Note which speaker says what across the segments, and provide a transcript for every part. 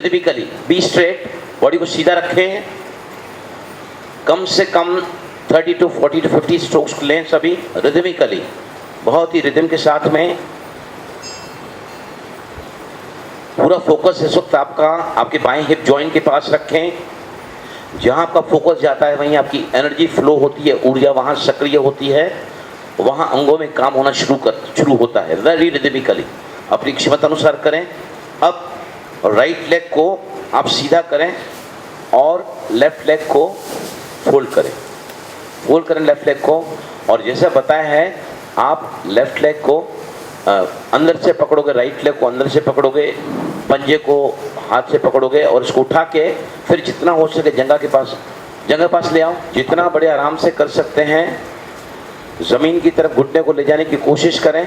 Speaker 1: Rhythmically be straight, body को सीधा रखें। कम से कम 30 to 40 to 50 स्ट्रोक्स लें सभी रिदमिकली, बहुत ही रिदम के साथ में। पूरा फोकस इस वक्त आपका आपके बाएं हिप जॉइंट के पास रखें। जहां आपका फोकस जाता है वहीं आपकी एनर्जी फ्लो होती है, ऊर्जा वहां सक्रिय होती है, वहां अंगों में काम होना शुरू होता है। वेरी रिदमिकली अपनी क्षमता अनुसार करें। अब राइट लेग को आप सीधा करें और लेफ्ट लेग को फोल्ड करें लेफ्ट लेग को। और जैसा बताया है, आप लेफ्ट लेग को अंदर से पकड़ोगे, राइट लेग को अंदर से पकड़ोगे, पंजे को हाथ से पकड़ोगे और इसको उठा के फिर जितना हो सके जगह पास ले आओ। जितना बड़े आराम से कर सकते हैं, ज़मीन की तरफ घुटने को ले जाने की कोशिश करें।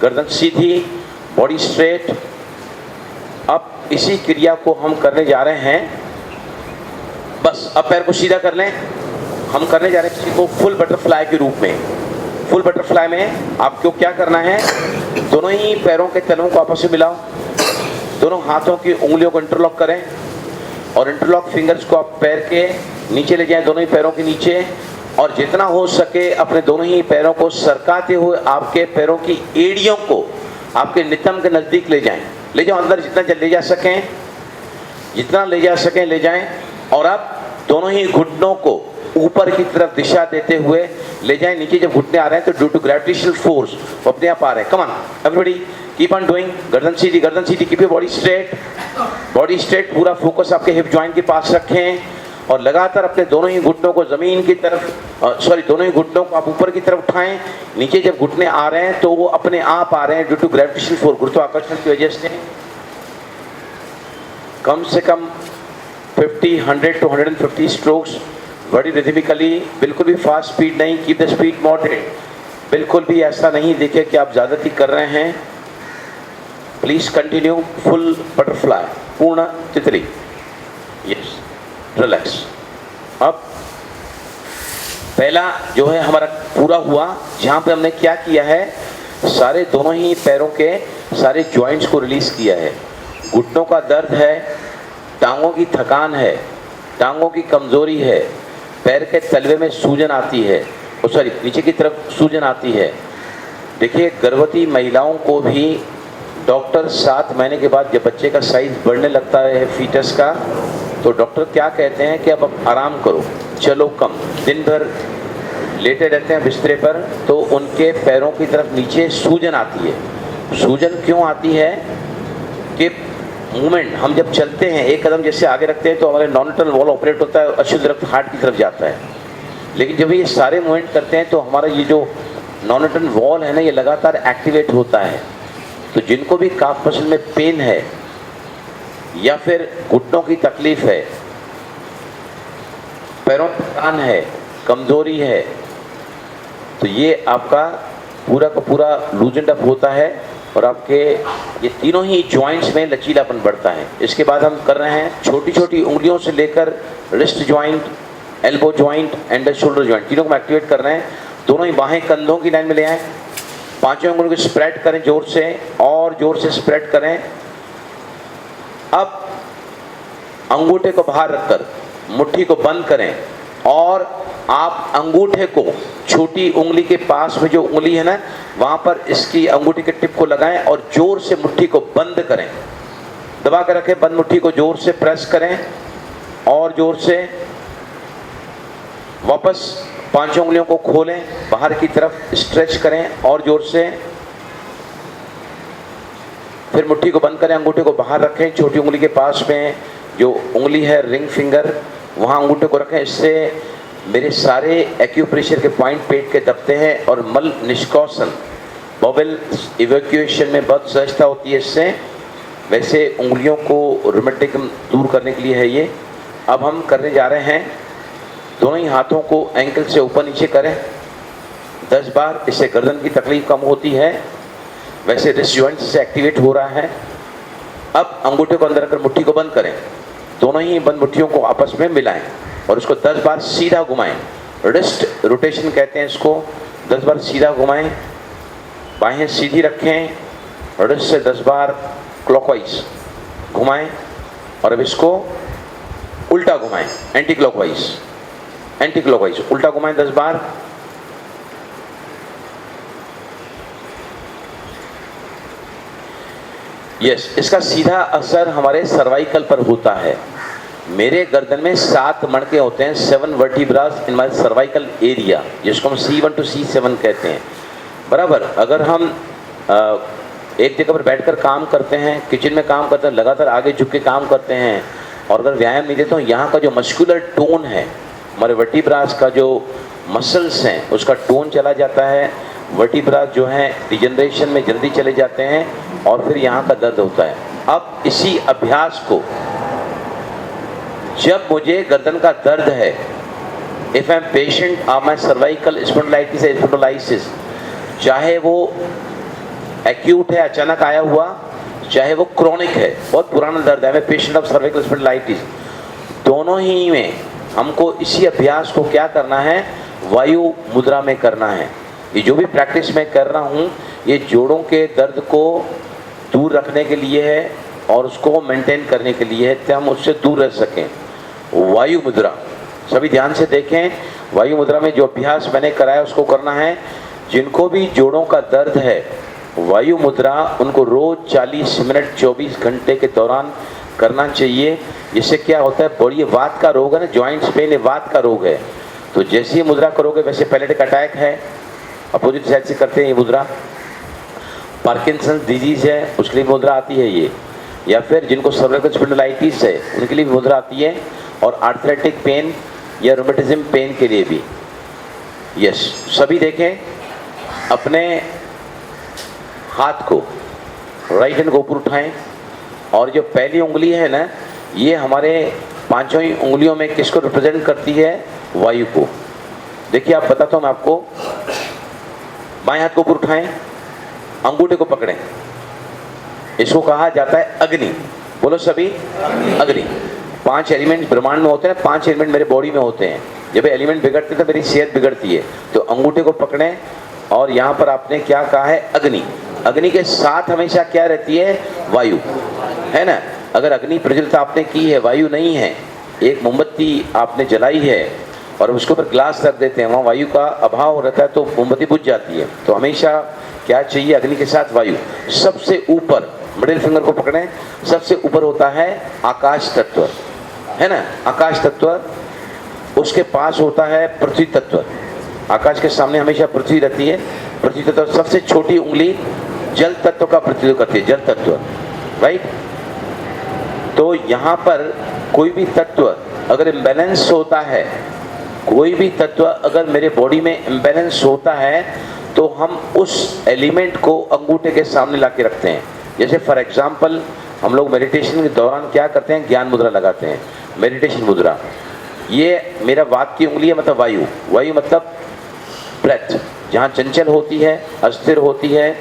Speaker 1: गर्दन सीधी, बॉडी स्ट्रेट। अब इसी क्रिया को हम करने जा रहे हैं। बस अब पैर को सीधा कर लें। हम करने जा रहे हैं इसी को फुल बटरफ्लाई के रूप में। फुल बटरफ्लाई में आपको क्या करना है, दोनों ही पैरों के तलों को आपस में मिलाओ, दोनों हाथों की उंगलियों को इंटरलॉक करें और इंटरलॉक फिंगर्स को आप पैर के नीचे ले जाएं, दोनों ही पैरों के नीचे। और जितना हो सके अपने दोनों ही पैरों को सरकाते हुए आपके पैरों की एड़ियों को आपके नितंब के नज़दीक ले जाओ अंदर, जितना ले जा सकें, जितना ले जा सकें ले जाएं। और अब दोनों ही घुटनों को ऊपर की तरफ दिशा देते हुए ले जाएं। नीचे जब घुटने आ रहे हैं तो ड्यू टू ग्रेविटेशनल फोर्स वो अपने आप आ रहे हैं। Come on everybody, keep on doing. गर्दन सीधी, कीप योर बॉडी स्ट्रेट। पूरा फोकस आपके हिप जॉइंट के पास रखें और लगातार अपने दोनों ही घुटनों को जमीन की तरफ दोनों ही घुटनों को आप ऊपर की तरफ उठाएं। नीचे जब घुटने आ रहे हैं तो वो अपने आप आ रहे हैं ड्यू टू ग्रेविटेशनल फोर्स, गुरुत्वाकर्षण की वजह से। कम से कम 100 to 150 स्ट्रोक्स बड़ी रिदमिकली, बिल्कुल भी फास्ट स्पीड नहीं, कीप द स्पीड मॉडरेट। बिल्कुल भी ऐसा नहीं देखे कि आप ज़्यादती कर रहे हैं। प्लीज कंटिन्यू फुल बटरफ्लाई, पूर्ण तितली। Yes, relax. अब पहला जो है हमारा पूरा हुआ, जहाँ पे हमने क्या किया है, सारे दोनों ही पैरों के सारे जॉइंट्स को रिलीज किया है। घुटनों का दर्द है, टांगों की थकान है, टांगों की कमजोरी है, पैर के तलवे में सूजन आती है, नीचे की तरफ सूजन आती है। देखिए, गर्भवती महिलाओं को भी डॉक्टर 7 महीने के बाद जब बच्चे का साइज बढ़ने लगता है फीटस का, तो डॉक्टर क्या कहते हैं कि अब आराम करो, चलो कम। दिन भर लेटे रहते हैं बिस्तरे पर तो उनके पैरों की तरफ नीचे सूजन आती है। सूजन क्यों आती है कि मूवमेंट, हम जब चलते हैं एक कदम जैसे आगे रखते हैं तो हमारे नॉन वॉल ऑपरेट होता है, अशुद्ध रक्त हार्ट की तरफ जाता है। लेकिन जब ये सारे मूवमेंट करते हैं तो हमारा ये जो नॉन वॉल है ना, ये लगातार एक्टिवेट होता है। तो जिनको भी काफ मसल में पेन है या फिर घुटनों की तकलीफ है, पैरों में थकान है, कमजोरी है, तो ये आपका पूरा का पूरा लूजन अप होता है और आपके ये तीनों ही जॉइंट्स में लचीलापन बढ़ता है। इसके बाद हम कर रहे हैं छोटी छोटी उंगलियों से लेकर wrist joint, elbow joint and shoulder joint, तीनों को एक्टिवेट कर रहे हैं। दोनों ही बाहें कंधों की लाइन में ले आएँ, पांचों उंगलियों को स्प्रेड करें जोर से, और जोर से स्प्रेड करें। अब अंगूठे को बाहर रखकर मुट्ठी को बंद करें और आप अंगूठे को छोटी उंगली के पास में जो उंगली है ना, वहां पर इसकी अंगूठी के टिप को लगाएं और जोर से मुट्ठी को बंद करें, दबा कर रखें। बंद मुट्ठी को जोर से प्रेस करें और जोर से वापस पांचों उंगलियों को खोलें, बाहर की तरफ स्ट्रेच करें और जोर से फिर मुट्ठी को बंद करें, अंगूठे को बाहर रखें। छोटी उंगली के पास में जो उंगली है रिंग फिंगर, वहां अंगूठे को रखें। इससे मेरे सारे एक्यूप्रेशर के पॉइंट पेट के दबते हैं और मल निष्कासन, बबल इवैक्यूएशन में बहुत सहजता होती है इससे। वैसे उंगलियों को रूमेटिज्म दूर करने के लिए है ये। अब हम करने जा रहे हैं, दोनों ही हाथों को एंकल से ऊपर नीचे करें 10 बार। इससे गर्दन की तकलीफ कम होती है। वैसे रिस्ट जॉइंट से एक्टिवेट हो रहा है। अब अंगूठे को अंदर रखकर मुट्ठी को बंद करें, दोनों ही बंद मुट्ठियों को आपस में मिलाएं और उसको 10 बार सीधा घुमाएं। रिस्ट रोटेशन कहते हैं इसको। 10 बार सीधा घुमाएं, बाहें सीधी रखें, रिस्ट से 10 बार क्लॉकवाइज घुमाएं और अब इसको उल्टा घुमाएं, एंटी क्लॉकवाइज, एंटी क्लॉकवाइज उल्टा घुमाएं 10 बार। यस, इसका सीधा असर हमारे सर्वाइकल पर होता है। मेरे गर्दन में 7 मणके होते हैं, 7 vertebras in my cervical area, जिसको हम C1 to C7 कहते हैं। बराबर, अगर हम एक जगह पर बैठकर काम करते हैं, किचन में काम करते हैं, लगातार आगे झुक के काम करते हैं, और अगर व्यायाम नहीं देते तो यहाँ का जो मस्कुलर टोन है, हमारे वर्टिब्रास का जो मसल्स हैं, उसका टोन चला जाता है। वर्टिब्रास जो है डिजनरेशन में जल्दी चले जाते हैं और फिर यहाँ का दर्द होता है। अब इसी अभ्यास को, जब मुझे गर्दन का दर्द है, if I am patient of my cervical spondylitis या स्पॉन्डिलाइसिस, चाहे वो एक्यूट है, अचानक आया हुआ, चाहे वो क्रॉनिक है, बहुत पुराना दर्द है, मैं पेशेंट ऑफ सर्वाइकल स्पॉन्डिलाइटिस, दोनों ही में हमको इसी अभ्यास को क्या करना है, वायु मुद्रा में करना है। ये जो भी प्रैक्टिस मैं कर रहा हूँ, ये जोड़ों के दर्द को दूर रखने के लिए है और उसको मेंटेन करने के लिए है, कि हम उससे दूर रह सकें। वायु मुद्रा, सभी ध्यान से देखें। वायु मुद्रा में जो अभ्यास मैंने कराया उसको करना है। जिनको भी जोड़ों का दर्द है, वायु मुद्रा उनको रोज 40 मिनट 24 घंटे के दौरान करना चाहिए। इससे क्या होता है, बॉडी वात का रोग है ना, जॉइंट्स पेन, वात का रोग है, तो जैसे ही मुद्रा करोगे वैसे पैलेटिक अटैक है, अपोजिट साइड से करते हैं ये मुद्रा। पार्किंसंस डिजीज है, उसके लिए मुद्रा आती है ये, या फिर जिनको सर्वाइकल स्पॉन्डिलाइटिस है उनके लिए भी मुद्रा आती है, और आर्थराइटिक पेन या रूमेटिज्म पेन के लिए भी। यस, सभी देखें, अपने हाथ को, राइट हैंड को ऊपर उठाएं, और जो पहली उंगली है ना, ये हमारे 5 ही उंगलियों में किसको रिप्रेजेंट करती है, वायु को। देखिए, आप बताता हूँ मैं आपको। बाएं हाथ को ऊपर उठाएं, अंगूठे को पकड़ें, इसको कहा जाता है अग्नि। बोलो सभी, अग्नि। 5 एलिमेंट ब्रह्मांड में होते हैं, 5 एलिमेंट मेरे बॉडी में होते हैं। जब एलिमेंट बिगड़ते हैं तो मेरी सेहत बिगड़ती है। तो अंगूठे को पकड़ें, और यहाँ पर आपने क्या कहा है, अग्नि। अग्नि के साथ हमेशा क्या रहती है, वायु, है ना। अगर अग्नि प्रज्वलित आपने की है, वायु नहीं है, एक मोमबत्ती आपने जलाई है और उसके ऊपर ग्लास रख देते हैं, वहाँ वायु का अभाव रहता है तो मोमबत्ती बुझ जाती है। तो हमेशा क्या चाहिए, अग्नि के साथ वायु। सबसे ऊपर मिडिल फिंगर को पकड़ें, सबसे ऊपर होता है आकाश तत्व, है ना, आकाश तत्व। उसके पास होता है पृथ्वी तत्व। आकाश के सामने हमेशा पृथ्वी रहती है, पृथ्वी तत्व। सबसे छोटी उंगली जल तत्व का प्रतिनिधित्व करती है, जल तत्व, राइट। तो यहाँ पर कोई भी तत्व अगर इम्बैलेंस होता है, कोई भी तत्व अगर मेरे बॉडी में इम्बैलेंस होता है, तो हम उस एलिमेंट को अंगूठे के सामने ला के रखते हैं। जैसे फॉर एग्जाम्पल, हम लोग मेडिटेशन के दौरान क्या करते हैं, ज्ञान मुद्रा लगाते हैं, मेडिटेशन मुद्रा। ये मेरा वात की उंगली है, मतलब वायु। वायु मतलब ब्रेथ। जहाँ चंचल होती है, अस्थिर होती है,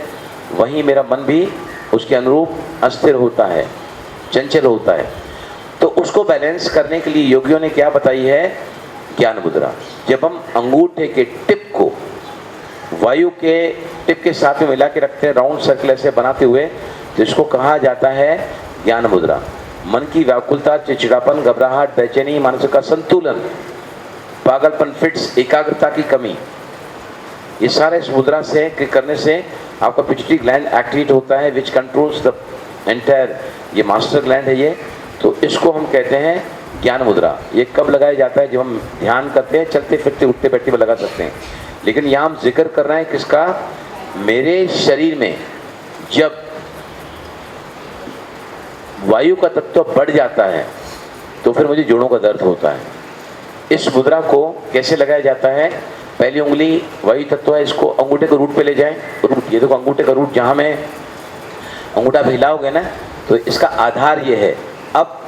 Speaker 1: वहीं मेरा मन भी उसके अनुरूप अस्थिर होता है, चंचल होता है। तो उसको बैलेंस करने के लिए योगियों ने क्या बताई है, ज्ञान मुद्रा। जब हम अंगूठे के टिप को वायु के टिप के साथ में मिला के रखते हैं, राउंड सर्कल ऐसे बनाते हुए, तो इसको कहा जाता है ज्ञान मुद्रा। मन की व्याकुलता, चिड़चिड़ापन, घबराहट, बेचैनी, मानसिक का संतुलन, पागलपन, फिट्स, एकाग्रता की कमी, ये सारे इस मुद्रा से करने से आपका पिट्यूटरी ग्लैंड एक्टिवेट होता है, विच कंट्रोल्स द एंटायर, ये मास्टर ग्लैंड है ये। तो इसको हम कहते हैं ज्ञान मुद्रा। ये कब लगाया जाता है, जब हम ध्यान करते हैं, चलते फिरते उठते बैठते में लगा सकते हैं। लेकिन यहाँ हम जिक्र कर रहे हैं किसका, मेरे शरीर में जब वायु का तत्व बढ़ जाता है तो फिर मुझे जोड़ों का दर्द होता है। इस मुद्रा को कैसे लगाया जाता है, पहली उंगली वायु तत्व है, इसको अंगूठे के रूट पे ले जाएं। रूट, ये देखो अंगूठे का रूट, जहाँ में अंगूठा भी हिलाओगे ना, तो इसका आधार ये है। अब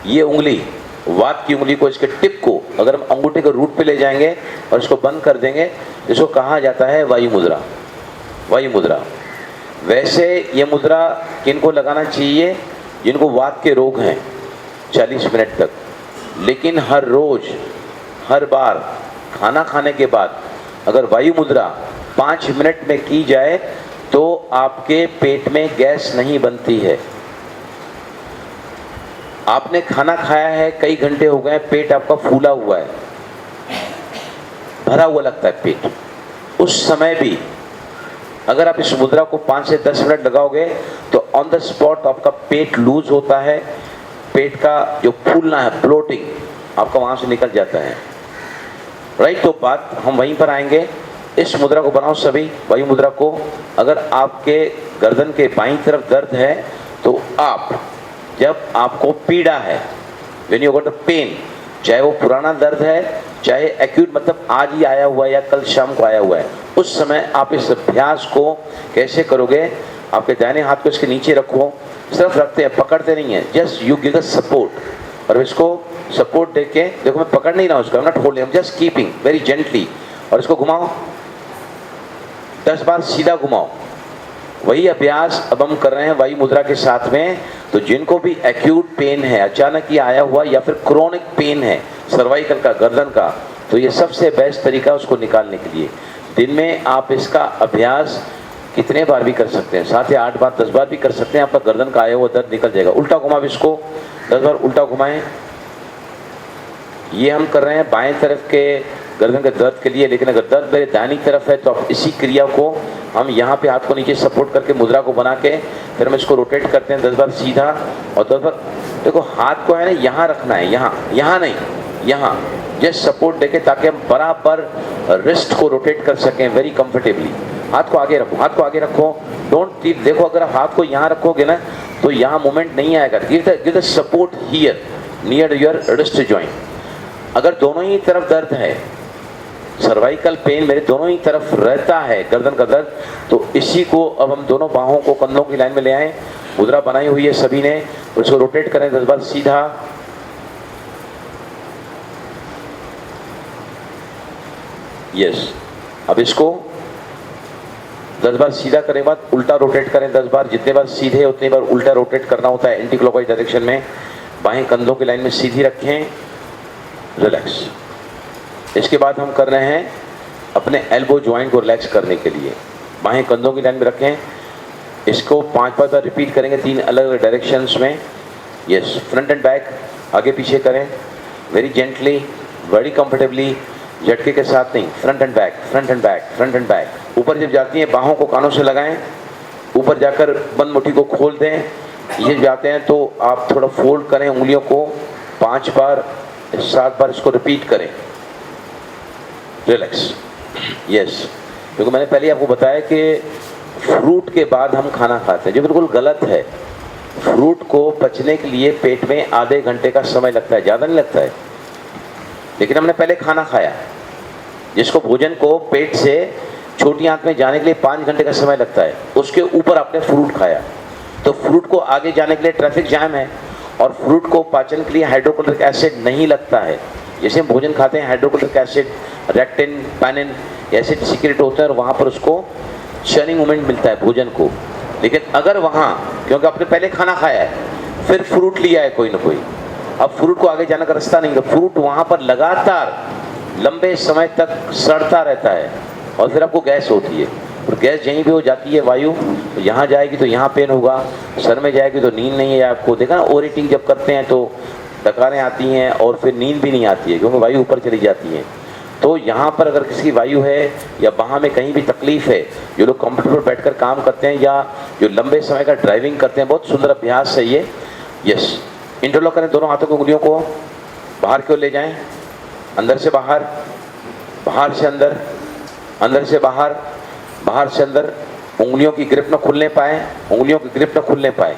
Speaker 1: ये उंगली, वात की उंगली को, इसके टिप को अगर हम अंगूठे के रूट पे ले जाएंगे और इसको बंद कर देंगे, इसको कहा जाता है वायु मुद्रा। वायु मुद्रा। वैसे ये मुद्रा किनको लगाना चाहिए, जिनको वात के रोग हैं, 40 मिनट तक। लेकिन हर रोज, हर बार खाना खाने के बाद अगर वायु मुद्रा 5 मिनट में की जाए तो आपके पेट में गैस नहीं बनती है। आपने खाना खाया है, कई घंटे हो गए, पेट आपका फूला हुआ है, भरा हुआ लगता है पेट, उस समय भी अगर आप इस मुद्रा को 5 से 10 मिनट लगाओगे तो ऑन द स्पॉट आपका पेट लूज होता है, पेट का जो फूलना है, ब्लोटिंग आपका वहां से निकल जाता है। राइट, तो बात हम वहीं पर आएंगे। इस मुद्रा को बनाओ सभी, वायु मुद्रा को। अगर आपके गर्दन के बाईं तरफ दर्द है तो आप, जब आपको पीड़ा है, when you got a pain, चाहे वो पुराना दर्द है, चाहे एक्यूट मतलब आज ही आया हुआ है या कल शाम को आया हुआ है, उस समय आप इस अभ्यास को कैसे करोगे? आपके दाहिने हाथ को इसके नीचे रखो, सिर्फ रखते हैं, पकड़ते नहीं है, just you give the support. और इसको सपोर्ट देके, देखो मैं पकड़ नहीं रहा हूँ इसको, I am not holding, I am just keeping very gently. और इसको घुमाओ 10 बार, सीधा घुमाओ। वही अभ्यास अब हम कर रहे हैं वायु मुद्रा के साथ में। तो जिनको भी एक्यूट पेन है, अचानक ही आया हुआ, या फिर क्रोनिक पेन है सर्वाइकल का, गर्दन का, तो ये सबसे बेस्ट तरीका है उसको निकालने के लिए। दिन में आप इसका अभ्यास कितने बार भी कर सकते हैं, 7 या 8 बार, 10 बार भी कर सकते हैं, आपका गर्दन का आया हुआ दर्द निकल जाएगा। उल्टा घुमाओ इसको 10 बार, उल्टा घुमाएं। ये हम कर रहे हैं बाएं तरफ के गर्दन के दर्द के लिए, लेकिन अगर दर्द मेरे दाहिनी तरफ है तो आप इसी क्रिया को हम यहाँ पे हाथ को नीचे सपोर्ट करके मुद्रा को बना के फिर हम इसको रोटेट करते हैं 10 बार सीधा और 10 बार। देखो हाथ को है ना यहाँ रखना है, यहाँ नहीं, यहाँ जस्ट सपोर्ट देके, ताकि हम बराबर रिस्ट को रोटेट कर सकें वेरी कंफर्टेबली। हाथ को आगे रखो, हाथ को आगे रखो, डोंट टीप। देखो अगर आप हाथ को यहाँ रखोगे ना तो यहाँ मूवमेंट नहीं आएगा। Give the support here near your wrist joint. अगर दोनों ही तरफ दर्द है, सर्वाइकल पेन मेरे दोनों ही तरफ रहता है, गर्दन का दर्द, तो इसी को अब हम दोनों बाहों को कंधों की लाइन में ले आए। मुद्रा बनाई हुई है सभी ने, उसको रोटेट करें 10 बार सीधा। यस, अब इसको 10 बार सीधा करने के बाद उल्टा रोटेट करें 10 बार। जितने बार सीधे उतनी बार उल्टा रोटेट करना होता है एंटी क्लॉकवाइज डायरेक्शन में। बाहें कंधों की लाइन में सीधी रखें, रिलैक्स। इसके बाद हम कर रहे हैं अपने एल्बो जॉइंट को रिलैक्स करने के लिए। बाहें कंधों की लाइन में रखें, इसको 5 बार रिपीट करेंगे 3 अलग अलग डायरेक्शंस में। यस, फ्रंट एंड बैक, आगे पीछे करें वेरी जेंटली, वेरी कंफर्टेबली, झटके के साथ नहीं। Front end back, front end back, front end back. ऊपर जब जाती हैं बाहों को कानों से लगाएं, ऊपर जाकर बंद मुट्ठी को खोल दें। ये जाते हैं तो आप थोड़ा फोल्ड करें उंगलियों को 5 बार 7 बार, इसको रिपीट करें, रिलैक्स। यस, क्योंकि मैंने पहले आपको बताया कि फ्रूट के बाद हम खाना खाते हैं, जो बिल्कुल गलत है। फ्रूट को पचने के लिए पेट में आधे घंटे का समय लगता है, ज़्यादा नहीं लगता है। लेकिन हमने पहले खाना खाया, जिसको भोजन को पेट से छोटी आंत में जाने के लिए 5 घंटे का समय लगता है, उसके ऊपर आपने फ्रूट खाया, तो फ्रूट को आगे जाने के लिए ट्रैफिक जाम है। और फ्रूट को पाचन के लिए हाइड्रोक्लोरिक एसिड नहीं लगता है। जैसे हम भोजन खाते हैं, हाइड्रोक्लोरिक एसिड, रेक्टिन, पैनिन एसिड सीक्रेट होता है और वहाँ पर उसको चर्निंग मूवमेंट मिलता है भोजन को। लेकिन अगर वहाँ, क्योंकि आपने पहले खाना खाया है, फिर फ्रूट लिया है कोई ना कोई, अब फ्रूट को आगे जाने का रास्ता नहीं, तो फ्रूट वहाँ पर लगातार लंबे समय तक सड़ता रहता है और फिर आपको गैस होती है। और गैस जहीं भी हो जाती है वायु, तो यहाँ जाएगी तो यहाँ पेन होगा, सर में जाएगी तो नींद नहीं है आपको। देखा ना, ओवर ईटिंग जब करते हैं तो डकारें आती हैं और फिर नींद भी नहीं आती है, क्योंकि वायु ऊपर चली जाती है। तो यहाँ पर अगर किसी की वायु है या बाह में कहीं भी तकलीफ है, जो लोग कंप्यूटर पर बैठकर काम करते हैं या जो लंबे समय का ड्राइविंग करते हैं, बहुत सुंदर अभ्यास है ये। यस, इंटरलॉक करें दोनों हाथों की उंगलियों को, बाहर की ओर ले जाएं, अंदर से बाहर, बाहर से अंदर, अंदर से बाहर, बाहर से अंदर। उंगलियों की ग्रिप न खुलने पाए, उंगलियों की ग्रिप न खुलने पाए।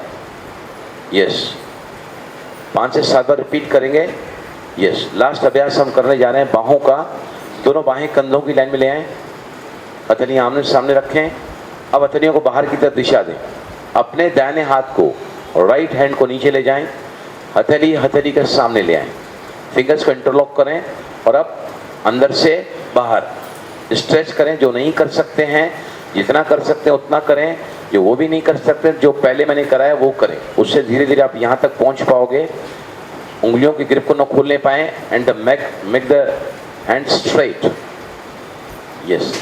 Speaker 1: यस, 5 से 7 बार रिपीट करेंगे। यस, लास्ट अभ्यास हम करने जा रहे हैं बाहों का। दोनों बाहें कंधों की लाइन में ले आएं, हथेलियां आमने सामने रखें। अब हथेलियों को बाहर की तरफ दिशा दें। अपने दाहिने हाथ को, राइट हैंड को नीचे ले जाएं, हथेली हथेली के सामने ले आएं, फिंगर्स को इंटरलॉक करें और अब अंदर से बाहर स्ट्रेच करें। जो नहीं कर सकते हैं, जितना कर सकते हैं उतना करें, जो वो भी नहीं कर सकते, जो पहले मैंने कराया वो करें। उससे धीरे धीरे आप यहाँ तक पहुँच पाओगे। उंगलियों की ग्रिप को न खोलने पाए and make the hand straight. Yes,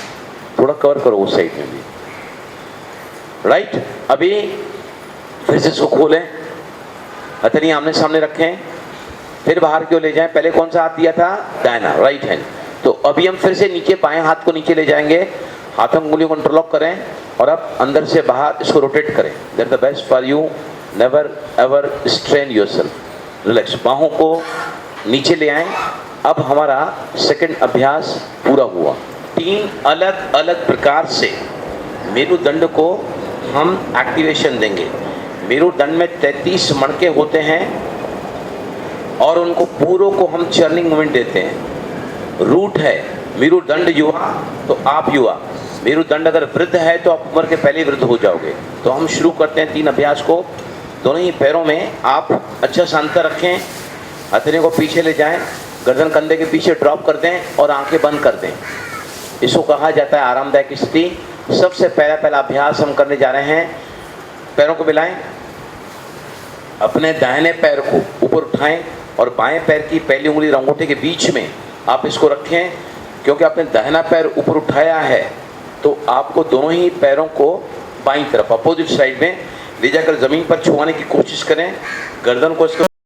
Speaker 1: थोड़ा कवर करो उस साइड में भी। राइट, अभी फिर से इसको खोलें, हथेली आमने सामने रखें, फिर बाहर क्यों ले जाएं। पहले कौन सा हाथ दिया था, दाहिना, राइट हैंड। तो अभी हम फिर से नीचे बाएं हाथ को नीचे ले जाएंगे, हाथों उंगलियों को इंटरलॉक करें और अब अंदर से बाहर इसको रोटेट करें। That the best for you, never ever strain yourself, relax. बाहों को नीचे ले आएं। अब हमारा सेकंड अभ्यास पूरा हुआ। 3 अलग अलग प्रकार से मेरुदंड को हम एक्टिवेशन देंगे। मेरुदंड में 33 मणके होते हैं और उनको पूरों को हम चर्निंग मूवमेंट देते हैं। रूट है मेरुदंड युवा तो आप युवा, मेरुदंड अगर वृद्ध है तो आप उम्र के पहले वृद्ध हो जाओगे। तो हम शुरू करते हैं 3 अभ्यास को। दोनों ही पैरों में आप अच्छा शांता रखें, हथेलियों को पीछे ले जाएं, गर्दन कंधे के पीछे ड्रॉप कर दें और आंखें बंद कर दें। इसको कहा जाता है आरामदायक स्थिति। सबसे पहला अभ्यास हम करने जा रहे हैं। पैरों को मिलाएं, अपने दाहिने पैर को ऊपर उठाएं और बाएं पैर की पहली उंगली अंगूठे के बीच में आप इसको रखें। क्योंकि आपने दाहिना पैर ऊपर उठाया है तो आपको दोनों ही पैरों को बाईं तरफ अपोजिट साइड में ले जाकर ज़मीन पर छुआने की कोशिश करें। गर्दन को इसके